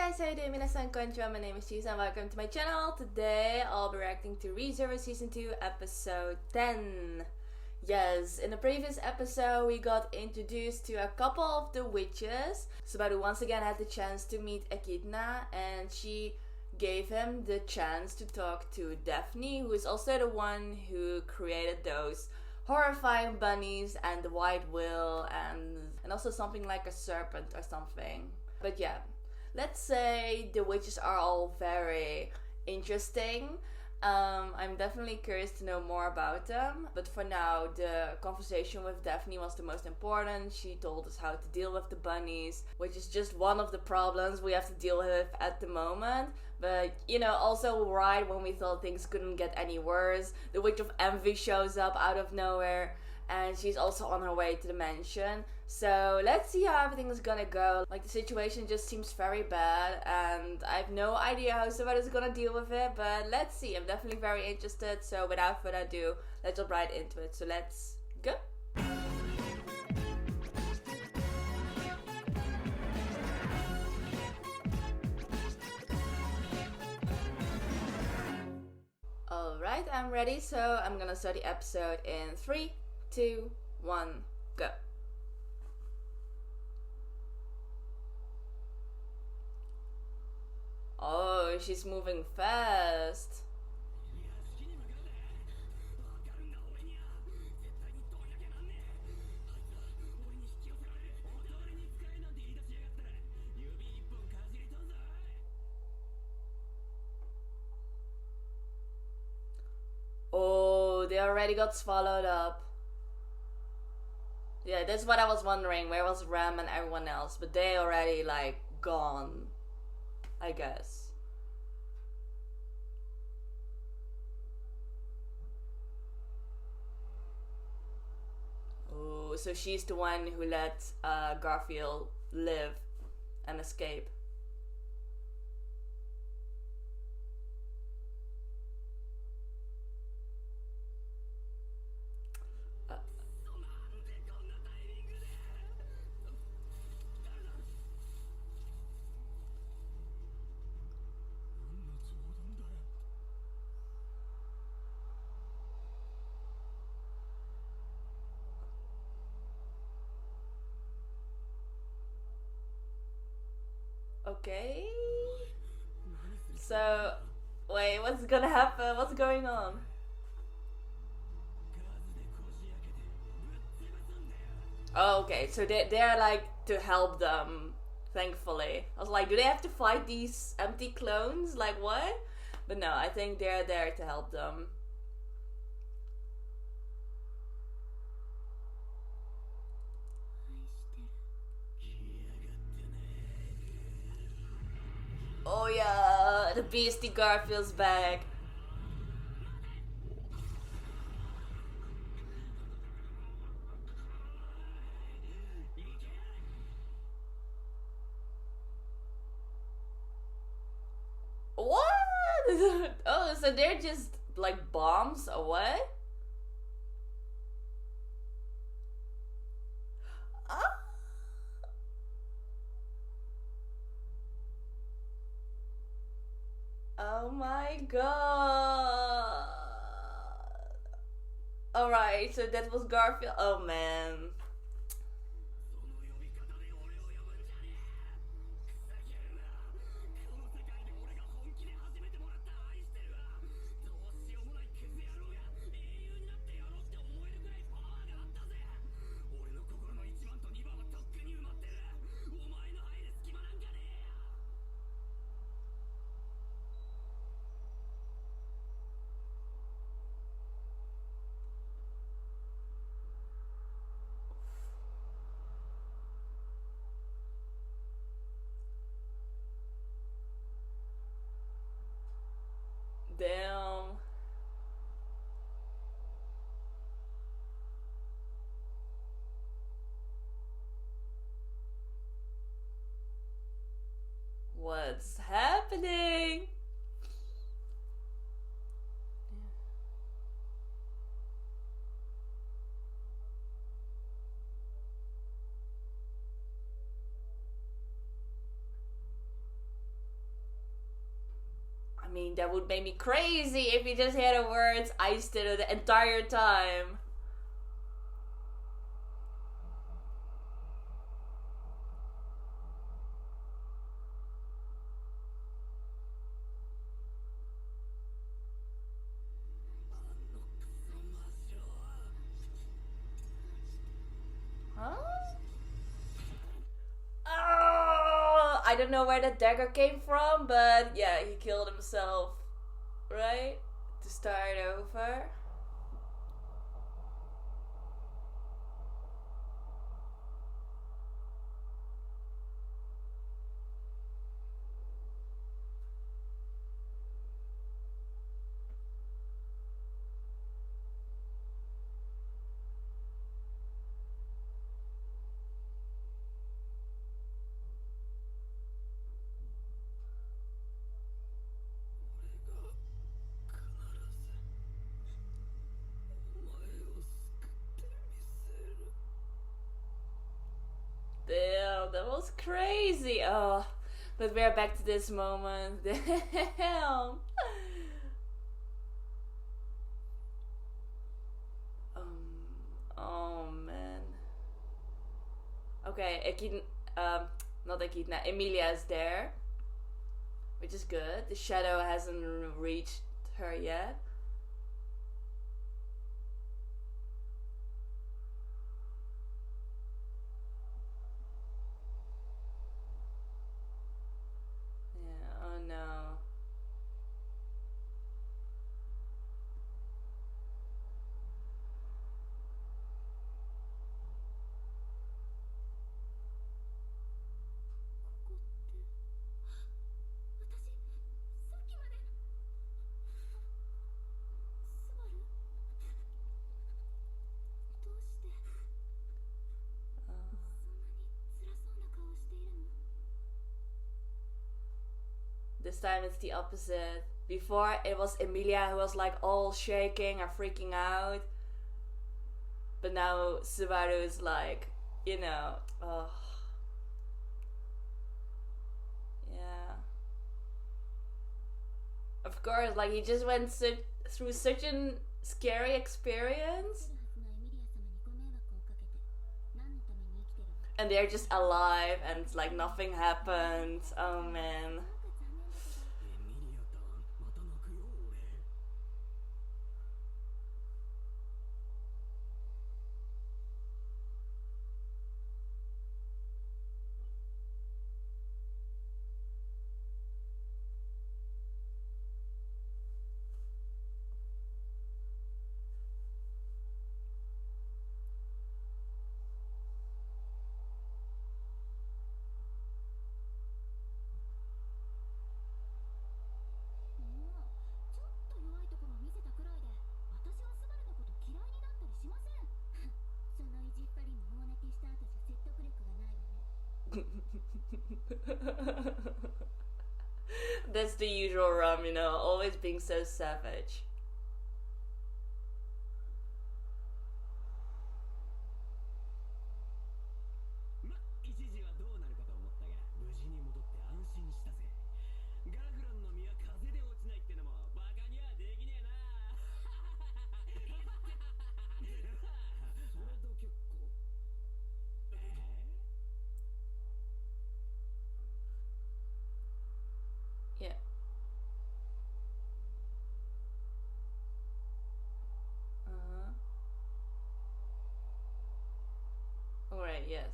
guys, how you doing? Minasan konnichiwa, my name is Cheese and welcome to my channel. Today I'll be reacting to Re:Zero Season 2 Episode 10. Yes, in the previous episode we got introduced to a couple of the witches. Subaru once again had the chance to meet Echidna and she gave him the chance to talk to Daphne, who is also the one who created those horrifying bunnies and the white whale and also something like a serpent or something. But yeah, let's say the witches are all very interesting. I'm definitely curious to know more about them, but for now the conversation with Daphne was the most important. She told us how to deal with the bunnies, which is just one of the problems we have to deal with at the moment. But you know, also right when we thought things couldn't get any worse, the Witch of Envy shows up out of nowhere and she's also on her way to the mansion. So let's see how everything is gonna go. Like, the situation just seems very bad and I have no idea how Subaru is gonna deal with it, but let's see. I'm definitely very interested, so without further ado, let's jump right into it. So let's go. Alright, I'm ready, so I'm gonna start the episode in 3, 2, 1, go. Oh, she's moving fast. Oh, they already got swallowed up. Yeah, that's what I was wondering. Where was Ram and everyone else? But they already, like, gone, I guess. Oh, so she's the one who let Garfield live and escape. Okay. So, wait, what's gonna happen? What's going on? Oh, okay, so they're like to help them, thankfully. I was like, do they have to fight these empty clones? Like, what? But no, I think they're there to help them. Oh yeah, the beastie Garfield's back. What? Oh, so they're just like bombs or what? Ah. Oh my god. Alright, so that was Garfield. Oh man. Damn. What's happening? mean, that would make me crazy if you just hear the words I still the entire time. Huh? Oh, I don't know where that dagger came from, but yeah, he killed himself, right? To start over. Damn, that was crazy. Oh, but we're back to this moment. Damn. Oh man. Okay, not Echidna, Emilia is there, which is good. The shadow hasn't reached her yet. Yeah, oh no. This time it's the opposite. Before it was Emilia who was like all shaking and freaking out. But now Subaru is like, oh. Yeah. Of course, like he just went through such a scary experience. And they're just alive and it's like nothing happened. Oh man. That's the usual Rum, always being so savage. Yeah. Uh-huh. Alright, yes.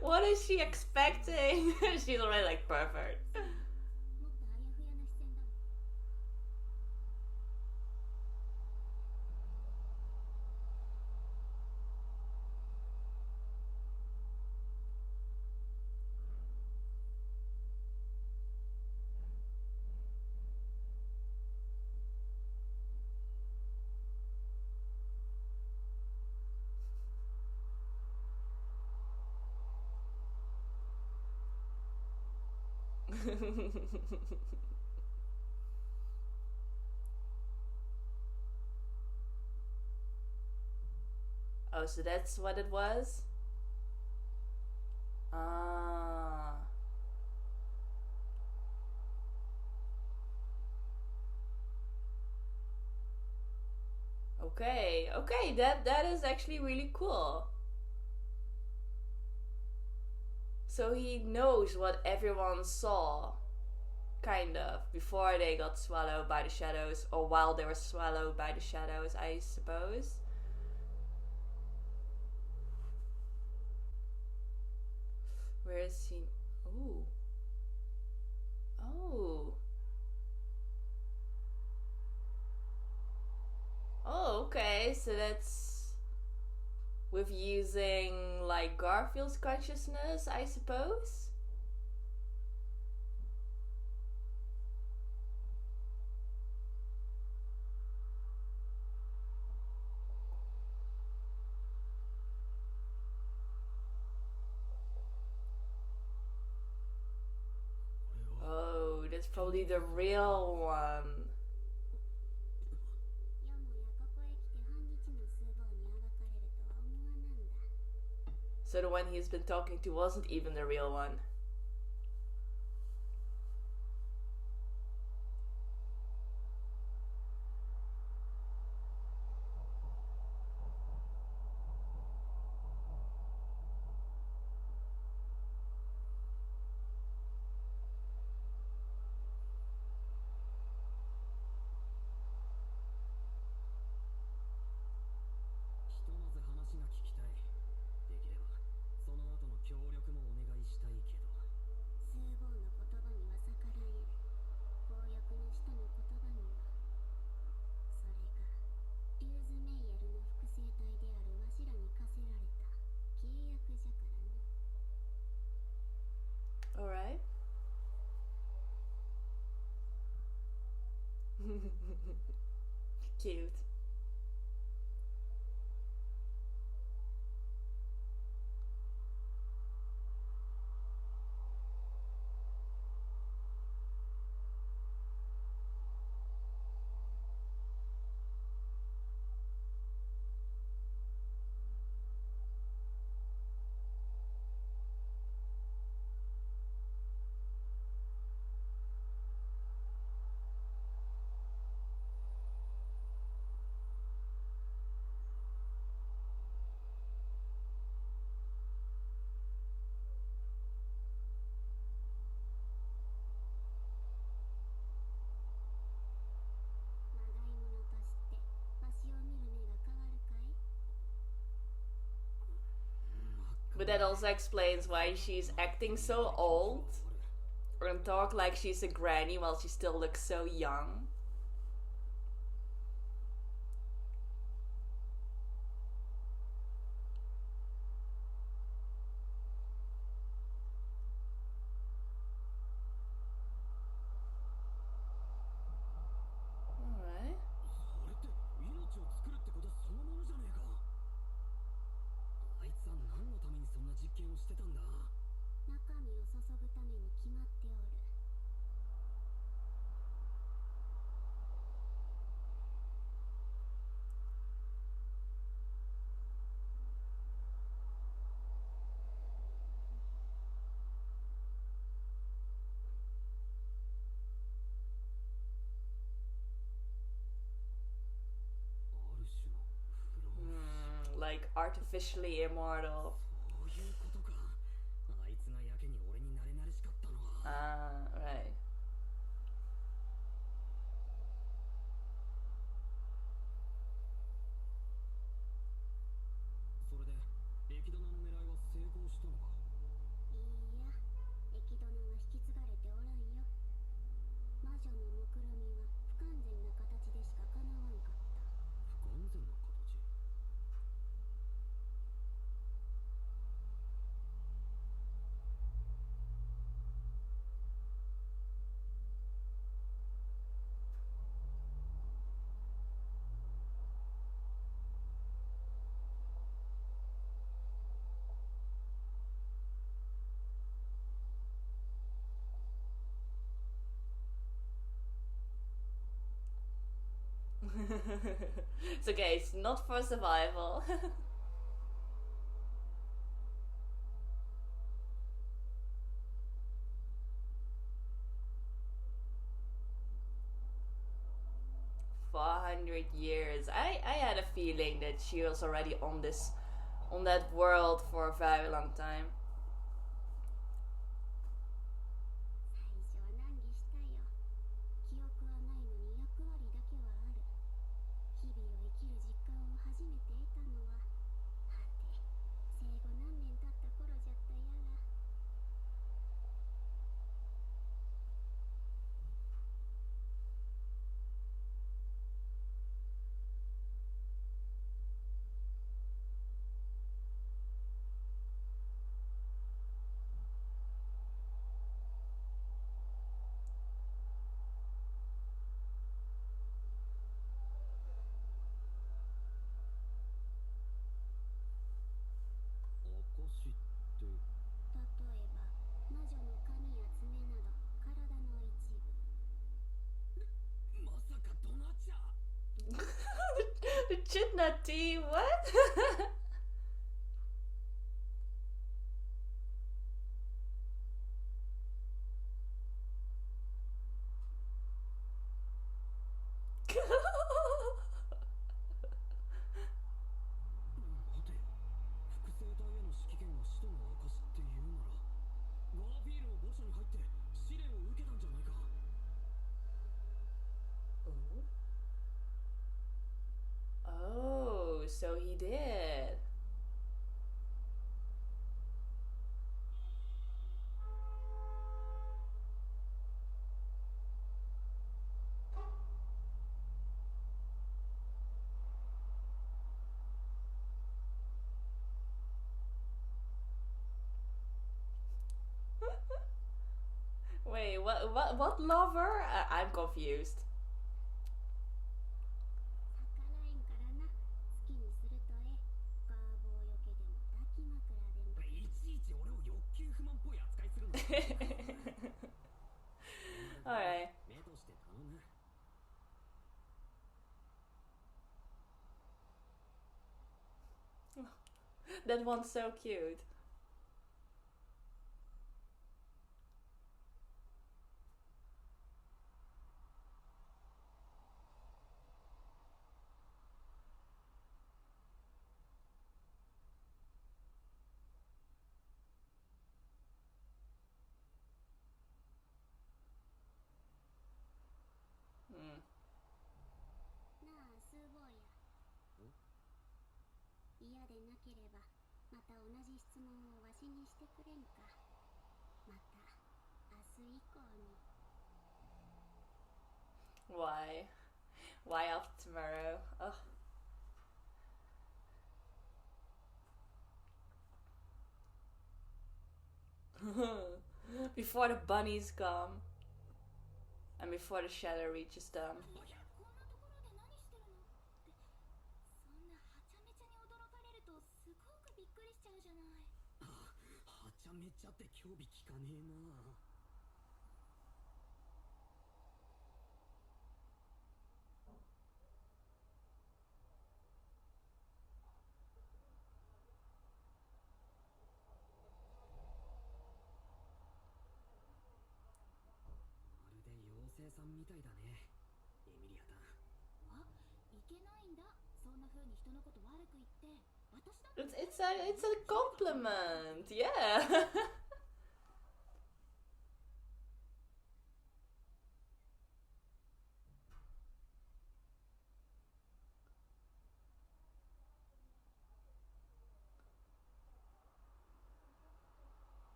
What is she expecting? She's already like perfect. Oh, so that's what it was? Ah. Okay, okay, that is actually really cool. So he knows what everyone saw, kind of, before they got swallowed by the shadows, or while they were swallowed by the shadows, I suppose. Where is he? Ooh. Oh. Oh, okay, so that's with using like Garfield's consciousness, I suppose. Oh, that's probably the real one. So the one he's been talking to wasn't even the real one. Alright. Cute. But that also explains why she's acting so old. Or talk like she's a granny while she still looks so young. Alright. それって命を作るってことそのものじゃねえか。あいつは何のためにそんな実験をしてたんだ。中身を注ぐために決まっておる。ある種の不老不死。Like artificially immortal. そういうことか。あいつがやけに俺に慣れ慣れしかったのは。Ah, right. それで液棚の狙いは成功したのか。いいや、液殿は引き継がれておらんよ。魔女の目論みは不完全な形でしか叶わんかった。不完全な形。It's okay, it's not for survival. 100 years. I had a feeling that she was already on that world for a very long time. 最初は難儀したよ。記憶はないのに役割だけはある。日々を生きる実感を初めて得たのは、はて、生後何年経った頃じゃったやら。証って例えば魔女の髪や爪など体の一部。まさかドナチャ The Chitna tea, what? Oh, so he did. Wait, what lover? I'm confused. 逆らえんからな。好きにするとえ。ガーボーよけでも抱き枕でも。いちいち俺を欲求不満っぽい扱いするの Alright. 目として頼む That one's so cute. Mm. なあ、スーボーや。嫌でなければ、また同じ質問をわしにしてくれんか。また、明日以降に。Why? Why after tomorrow? Ugh. Before the bunnies come. And before the shadow reaches them. こんなところで何してるのってそんなはちゃめちゃに驚かれるとすごくびっくりしちゃうじゃない。はちゃめちゃって興味聞かねえなまるで妖精さんみたいだねエミリアタンあ、いけないんだ。そんな風に人のこと悪く言って。私だって It's a compliment. Yeah.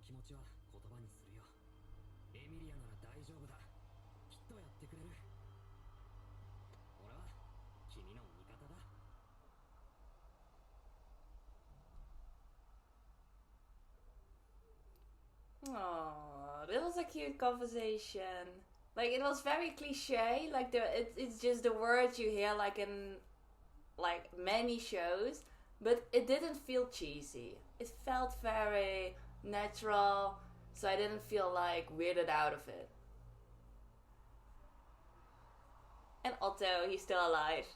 気持ちは言葉にするよ。エミリアなら大丈夫だ。きっとやってくれる。俺は君の味方だ。 Oh, that was a cute conversation. Like, it was very cliche. Like, it's just the words you hear, like, in, like, many shows. But it didn't feel cheesy. It felt very natural. So I didn't feel, like, weirded out of it. And Otto, he's still alive.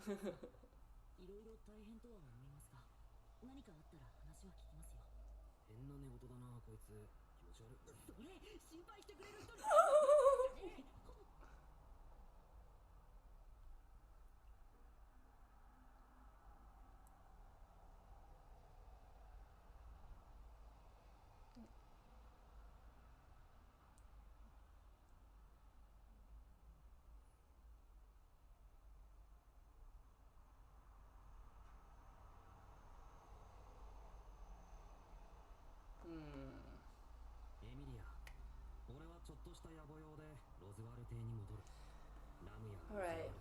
いろいろ大変とは思いますが、何かあったら話は聞きますよ。変な寝言だな、こいつ。気持ち悪い。それ、心配してくれる人に。エミリア、俺はちょっとした野暮用でロズワル邸に戻る。ラムやロズワル、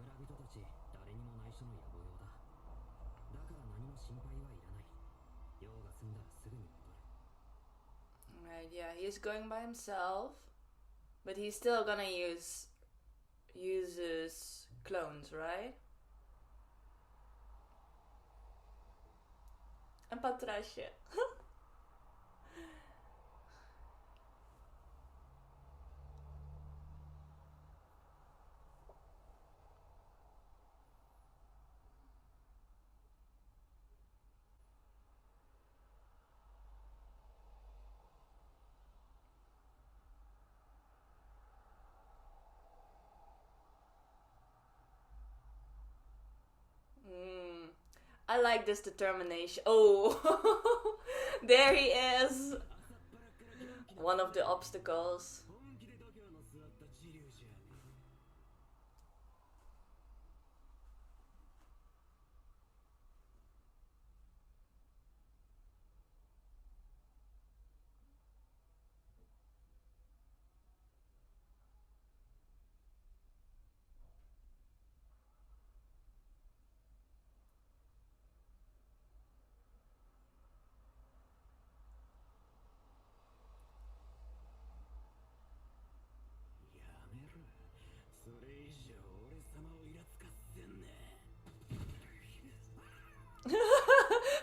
村人たち誰にも内緒の野暮用だ。だから何も心配はいらない。用が済んだらすぐに戻る。 Right, yeah, he's going by himself, but he's still gonna use his clones, right? And Patrasje. I like this determination. Oh, there he is. One of the obstacles.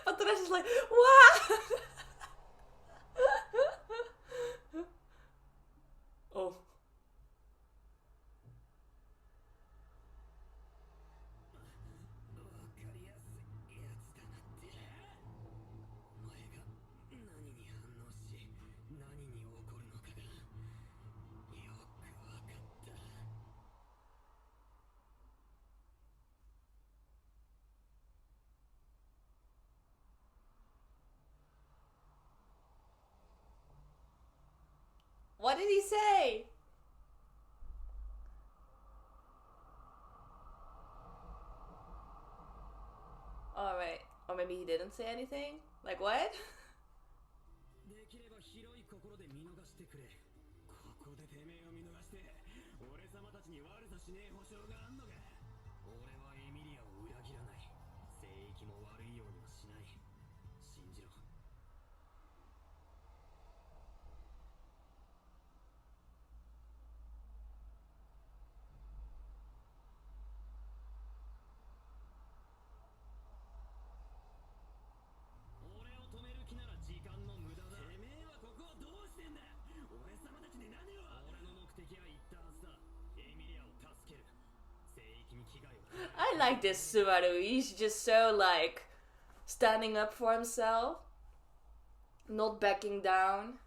Patrasje is like, what? Oh. What did he say? Alright. Or maybe he didn't say anything? Like what? できれば広い心で見逃してくれ。ここでてめえを見逃して、俺様たちに悪さしねえ保証があんのか。俺はエミリアを裏切らない。聖域も悪いようにはしない。信じろ。俺を止める気なら時間の無駄だ。てめえはここをどうしてんだ。俺様たちに何を。俺の目的は言ったはずだ。エミリアを助ける。聖域に危害を。I like this Subaru. He's just so like standing up for himself, not backing down.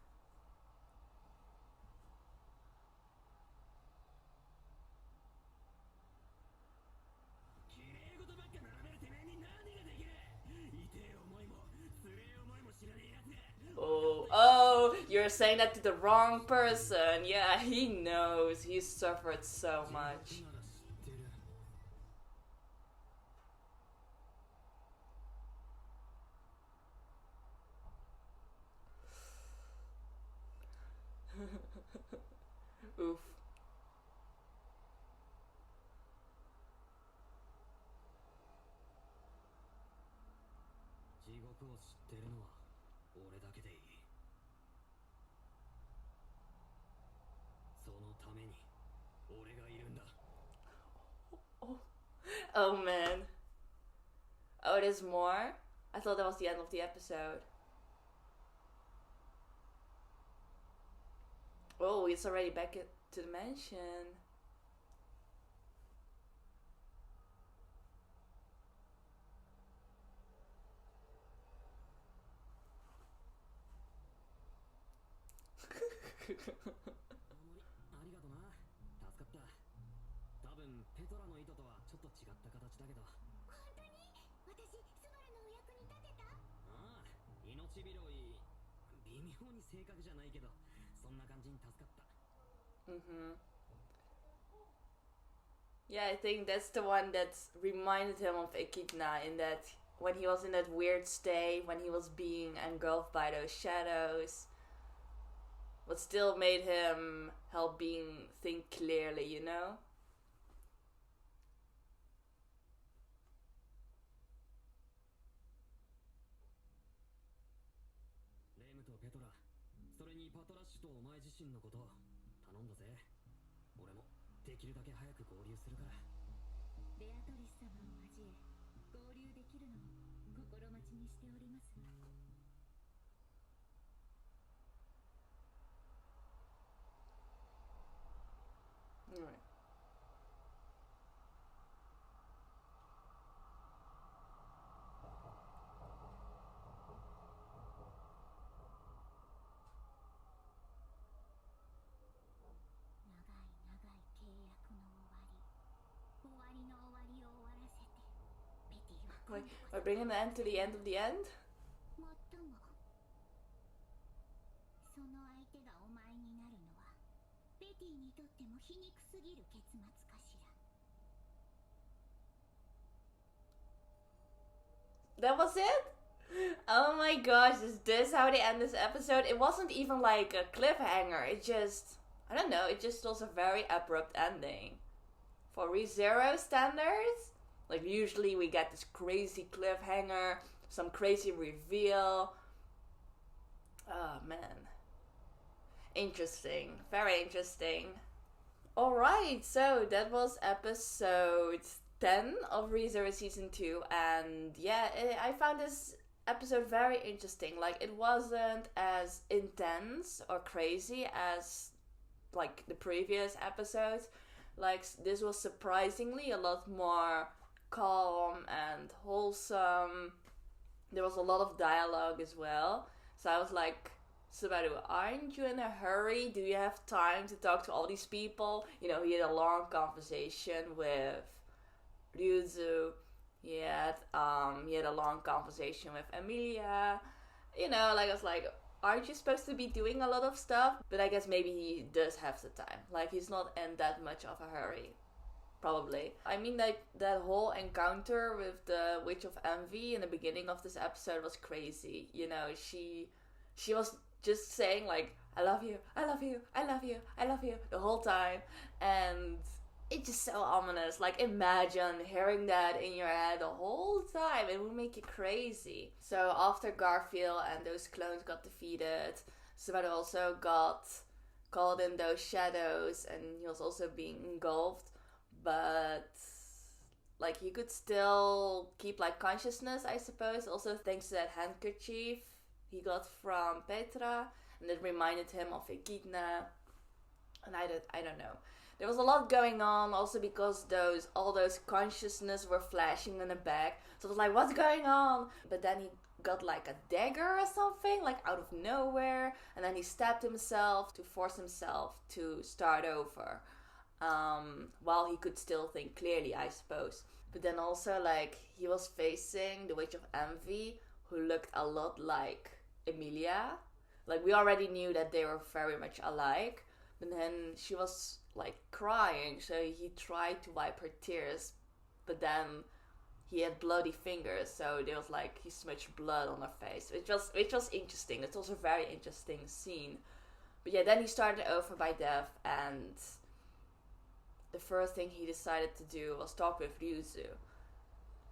Oh, you're saying that to the wrong person. Yeah, he knows. He's suffered so much. Oof. 地獄を知ってるのは俺だけでいい。そのために俺がいるんだ。 Oh man. Oh, there's more? I thought that was the end of the episode. Oh, it's already back to the mansion. Yeah, I think that's the one that reminded him of Echidna, in that when he was in that weird state, when he was being engulfed by those shadows, what still made him help being think clearly, you know? できるだけ早く合流するから。ベアトリス様を交え合流できるのを心待ちにしておりますわ。Alright. Wait, we're bringing the end to the end of the end? もっともその相手がお前になるのはベティにとっても皮肉すぎる結末かしら。 That was it? Oh my gosh, is this how they end this episode? It wasn't even like a cliffhanger, it just... I don't know, it just was a very abrupt ending. For ReZero standards, like usually we get this crazy cliffhanger, some crazy reveal. Oh man. Interesting, very interesting. Alright, so that was episode 10 of ReZero Season 2, and yeah, I found this episode very interesting. Like, it wasn't as intense or crazy as like the previous episodes. Like, this was surprisingly a lot more calm and wholesome. There was a lot of dialogue as well, so I was like, Subaru, aren't you in a hurry? Do you have time to talk to all these people? You know, he had a long conversation with Ryuzu. He had a long conversation with Emilia. You know, like, I was like, aren't you supposed to be doing a lot of stuff? But I guess maybe he does have the time. Like, he's not in that much of a hurry. Probably. I mean, like, that whole encounter with the Witch of Envy in the beginning of this episode was crazy. You know, she was just saying, like, I love you, I love you, I love you, I love you, the whole time. And it's just so ominous. Like, imagine hearing that in your head the whole time. It would make you crazy. So after Garfield and those clones got defeated, Subaru also got caught in those shadows, and he was also being engulfed. But like, he could still keep like consciousness, I suppose, also thanks to that handkerchief he got from Petra, and it reminded him of Echidna. And I don't know. There was a lot going on, also because all those consciousness were flashing in the back. So it was like, what's going on? But then he got like a dagger or something, like out of nowhere, and then he stabbed himself to force himself to start over. While he could still think clearly, I suppose. But then also, like, he was facing the Witch of Envy, who looked a lot like Emilia. Like, we already knew that they were very much alike, but then she was like crying, so he tried to wipe her tears, but then he had bloody fingers, so there was like, he smudged blood on her face, which was interesting. It was a very interesting scene. But yeah, then he started over by Dev, and the first thing he decided to do was talk with Ryuzu.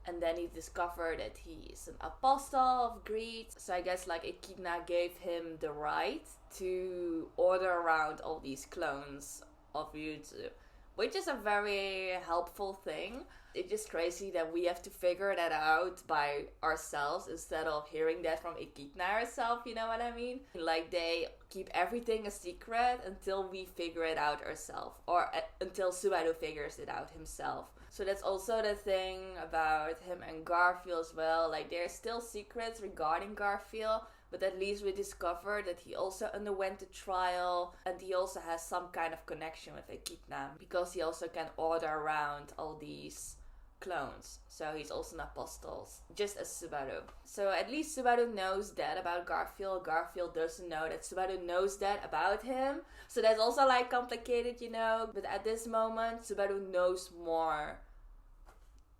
And then he discovered that he is an apostle of greed. So I guess like Echidna gave him the right to order around all these clones of Ryuzu, which is a very helpful thing. It's just crazy that we have to figure that out by ourselves instead of hearing that from Echidna herself, you know what I mean? Like, they keep everything a secret until we figure it out ourselves, or until Subaru figures it out himself. So that's also the thing about him and Garfield as well. Like, there's still secrets regarding Garfield, but at least we discovered that he also underwent the trial, and he also has some kind of connection with Echidna, because he also can order around all these clones. So he's also an apostle, just as Subaru. So at least Subaru knows that about Garfield. Garfield doesn't know that Subaru knows that about him. So that's also like complicated, you know. But at this moment, Subaru knows more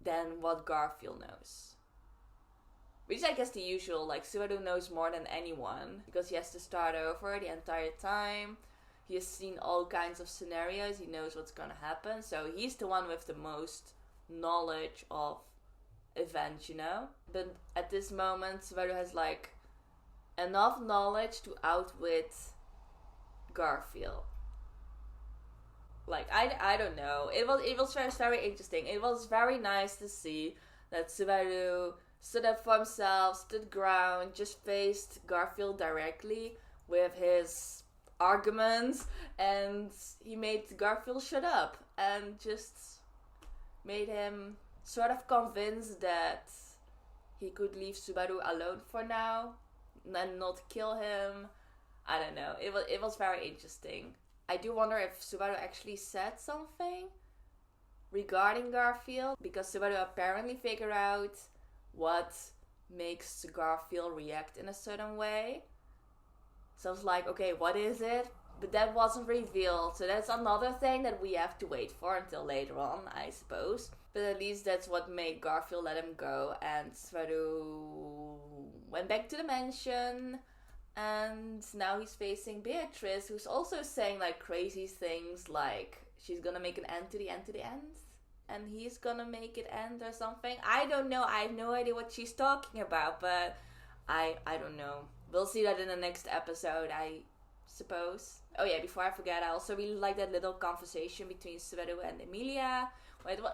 than what Garfield knows. Which is, I guess, the usual. Like, Subaru knows more than anyone, because he has to start over the entire time. He has seen all kinds of scenarios. He knows what's gonna happen. So he's the one with the most knowledge of events, you know. But at this moment, Subaru has like enough knowledge to outwit Garfield. Like, I don't know. It was very interesting. It was very nice to see that Subaru stood up for himself, stood ground, just faced Garfield directly with his arguments, and he made Garfield shut up and just made him sort of convinced that he could leave Subaru alone for now and not kill him. I don't know. It was very interesting. I do wonder if Subaru actually said something regarding Garfield, because Subaru apparently figured out what makes Garfield react in a certain way. So I was like, okay, what is it? But that wasn't revealed, so that's another thing that we have to wait for until later on, I suppose. But at least that's what made Garfield let him go, and Subaru went back to the mansion, and now he's facing Beatrice, who's also saying like crazy things, like she's gonna make an end to the end to the end, and he's gonna make it end or something. I don't know, I have no idea what she's talking about, but I don't know. We'll see that in the next episode, I suppose. Oh yeah, before I forget, I also really like that little conversation between Subaru and Emilia.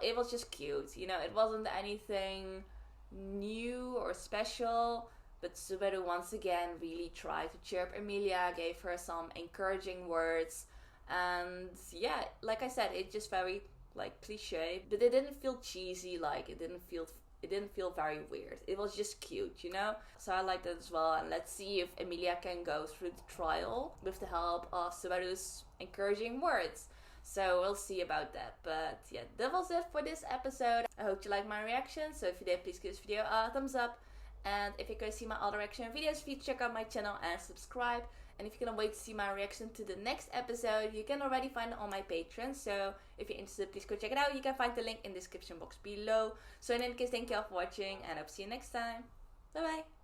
It was just cute, you know. It wasn't anything new or special, but Subaru once again really tried to cheer up Emilia, gave her some encouraging words, and yeah, like I said, it's just very like cliche, but it didn't feel cheesy. Like, it didn't feel very weird. It was just cute, you know? So I like that as well. And let's see if Emilia can go through the trial with the help of Subaru's encouraging words. So we'll see about that. But yeah, that was it for this episode. I hope you liked my reaction. So if you did, please give this video a thumbs up. And if you can see my other reaction videos, please check out my channel and subscribe. And if you cannot wait to see my reaction to the next episode, you can already find it on my Patreon. So if you're interested, please go check it out. You can find the link in the description box below. So in any case, thank you all for watching, and I hope to see you next time. Bye bye.